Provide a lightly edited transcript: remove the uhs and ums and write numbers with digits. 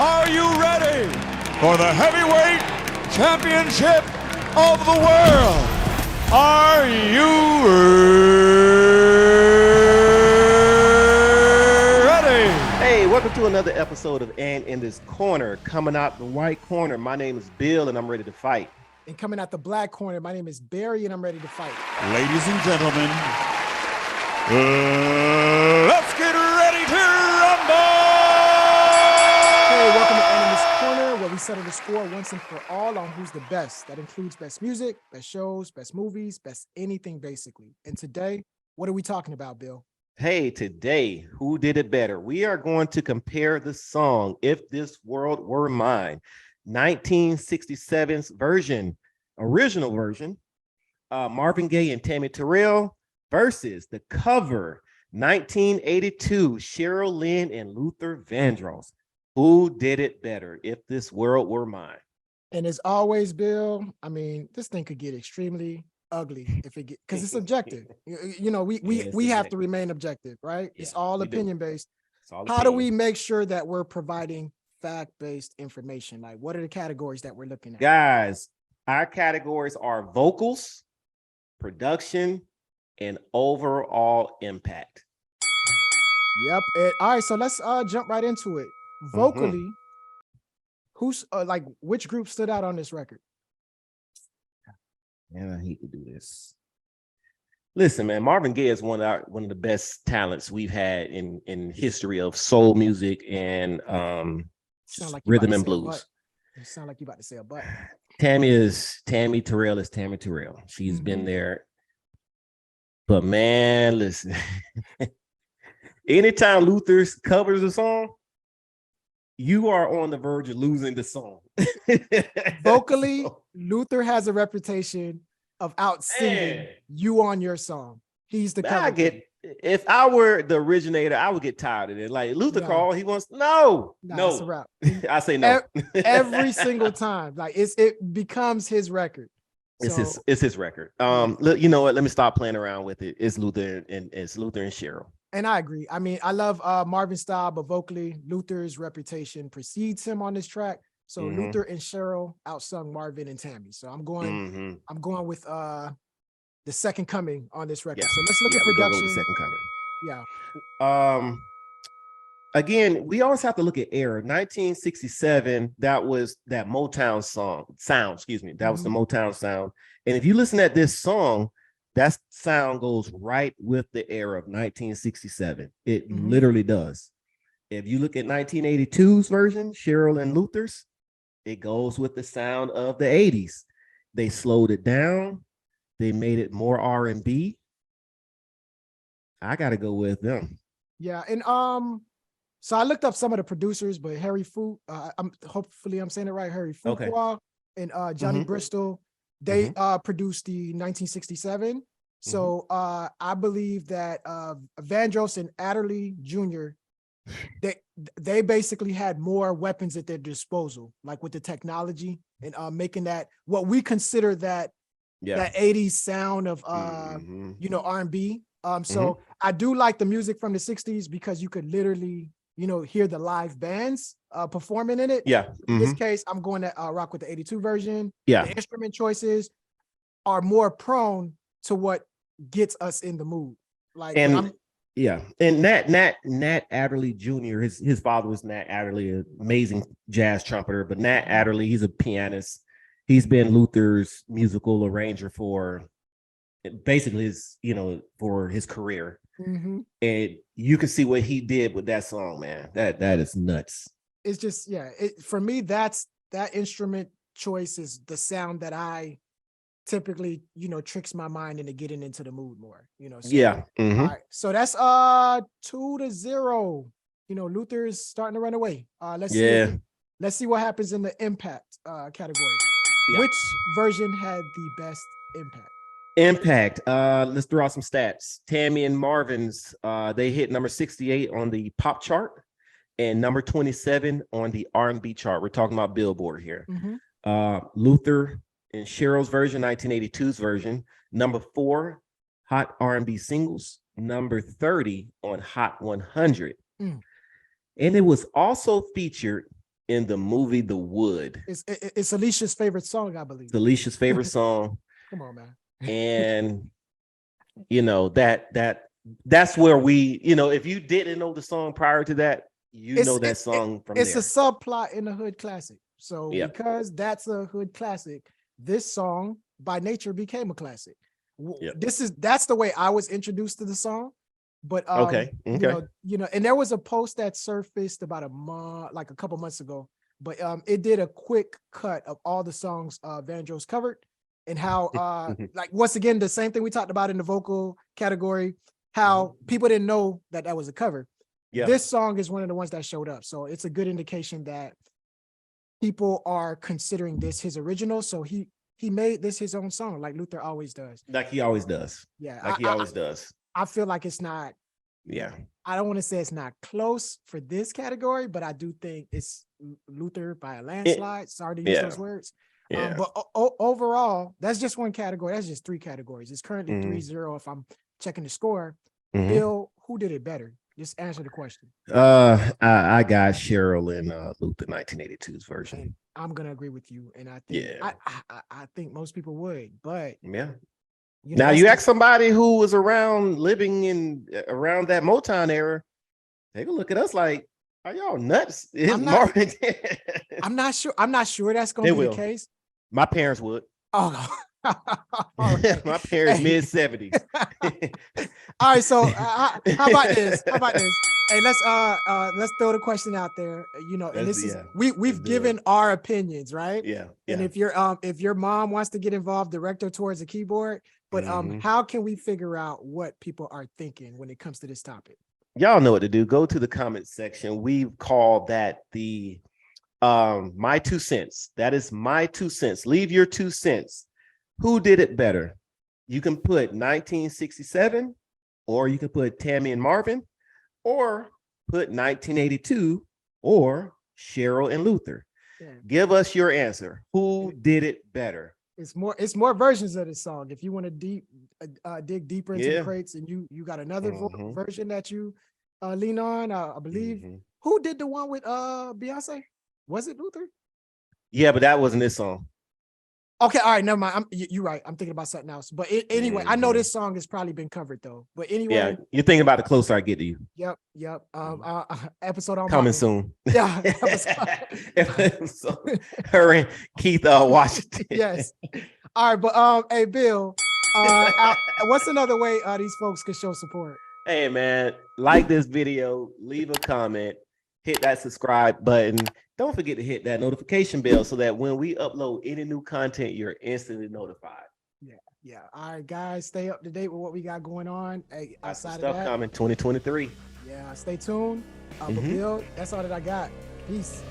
Are you ready for the heavyweight championship of the world? Are you ready? Hey, welcome to another episode of And in This Corner. Coming out the white corner, my name is Bill and I'm ready to fight. And coming out the black corner, my name is Barry and I'm ready to fight. Ladies and gentlemen, let's get ready to rumble! Hey, welcome to And in This Corner, where we settle the score once and for all on who's the best. That includes best music, best shows, best movies, best anything basically. And today, what are we talking about, Bill? Hey, today, who did it better? We are going to compare the song If This World Were Mine, 1967's version, original version, Marvin Gaye and Tammi Terrell versus the cover, 1982, Cheryl Lynn and Luther Vandross. Who did it better? If This World Were Mine. And as always, Bill, I mean, this thing could get extremely ugly if it get because it's subjective. You know, we have to remain objective, right? Yeah, it's all opinion based. How do we make sure that we're providing fact-based information? Like, what are the categories that we're looking at? Guys, our categories are vocals, production, and overall impact. Yep. All right, so let's jump right into it. Vocally, who's like which group stood out on this record? Man, I hate to do this. Listen, man, Marvin Gaye is one of the best talents we've had in history of soul music and rhythm and blues. You sound like you about to say a butt. Tammi Terrell is Tammi Terrell. She's been there. But man, listen. Anytime Luther covers a song, you are on the verge of losing the song. Vocally, Luther has a reputation of out-singing you on your song. He's the cover. If I were the originator, I would get tired of it. Like Luther call, he wants no. It's a wrap. I say no. Every single time. Like it becomes his record. It's his record. You know what? Let me stop playing around with it. It's Luther and Cheryl. And I agree. I mean, I love Marvin's style, but vocally, Luther's reputation precedes him on this track. So Luther and Cheryl outsung Marvin and Tammy. So I'm going with the second coming on this record. So let's look at production. Go second coming. Yeah. Again, we always have to look at era. 1967, that was that Motown sound, excuse me. That was the Motown sound. And if you listen at this song, that sound goes right with the era of 1967. It literally does. If you look at 1982's version, Cheryl and Luther's, it goes with the sound of the 80s. They slowed it down. They made it more R&B. I got to go with them. Yeah, and so I looked up some of the producers, but Harry Fu, hopefully I'm saying it right, Harry Fuqua and Johnny Bristol, they produced the 1967. So I believe that Vandross and Adderley Jr., they basically had more weapons at their disposal, like with the technology and making that what we consider that 80s sound of R&B. So I do like the music from the 60s because you could literally hear the live bands performing in it. In this case, I'm going to rock with the 82 version. The instrument choices are more prone to what gets us in the mood. And Nat Adderley Jr., his father was Nat Adderley, an amazing jazz trumpeter, but Nat Adderley, he's a pianist. He's been Luther's musical arranger for basically for his career. And you can see what he did with that song, man. That is nuts. It's just, for me, that instrument choice is the sound that I typically, tricks my mind into getting into the mood more, So, all right. So that's 2-0. Luther is starting to run away. Let's see what happens in the impact category. Which version had the best impact? Let's throw out some stats. Tammy and Marvin's, they hit number 68 on the pop chart and number 27 on the R&B chart. We're talking about Billboard here. Luther and Cheryl's version, 1982's version, number 4 Hot R&B Singles, number 30 on Hot 100. And it was also featured in the movie The Wood. It's Alicia's favorite song, I believe. It's Alicia's favorite song. Come on, man. And you know, that's where we, you know, if you didn't know the song prior to that, you know that song from there. It's a subplot in a hood classic. So because that's a hood classic, this song by nature became a classic. That's the way I was introduced to the song. But you know, and there was a post that surfaced about a couple months ago, but it did a quick cut of all the songs Vandross covered, and how like once again the same thing we talked about in the vocal category, how people didn't know that was a cover. This song is one of the ones that showed up, so it's a good indication that people are considering this his original. So he made this his own song, like Luther always does. Like he always does. I feel like it's not. I don't want to say it's not close for this category, but I do think it's Luther by a landslide. Sorry to use those words. But overall, that's just one category. That's just 3 categories. It's currently 3-0 if I'm checking the score. Bill, who did it better? Just answer the question. I got Cheryl Lynn, Luther 1982's version. And I'm gonna agree with you, and I think I think most people would, but you know, now you ask somebody who was living around that Motown era, they can look at us like, are y'all nuts? I'm not sure. I'm not sure that's going to be the case. My parents would. Oh, right. My parents mid-70s. All right, so how about this? Hey, let's throw the question out there. You know, and this is we've given our opinions, right? And if your mom wants to get involved, direct her towards the keyboard. But how can we figure out what people are thinking when it comes to this topic? Y'all know what to do. Go to the comment section. We call that the my 2 cents. That is my 2 cents. Leave your 2 cents. Who did it better? You can put 1967, or you can put Tammy and Marvin, or put 1982, or Cheryl and Luther. Give us your answer. Who did it better? It's more versions of this song. If you want to dig deeper into the crates, and you got another version that you lean on, I believe. Who did the one with Beyonce? Was it Luther? Yeah, but that wasn't this song. Okay, all right, never mind. You're right. I'm thinking about something else. But anyway, I know this song has probably been covered though. But anyway, you're thinking about the closer I get to you. Yep. Episode on coming soon. Yeah. So, her and Keith Washington. Yes. All right, but hey, Bill, what's another way these folks can show support? Hey man, like this video, leave a comment, hit that subscribe button. Don't forget to hit that notification bell so that when we upload any new content, you're instantly notified. Yeah. All right, guys, stay up to date with what we got going on. Hey, outside of that, coming 2023. Yeah, stay tuned. But Bill, that's all that I got. Peace.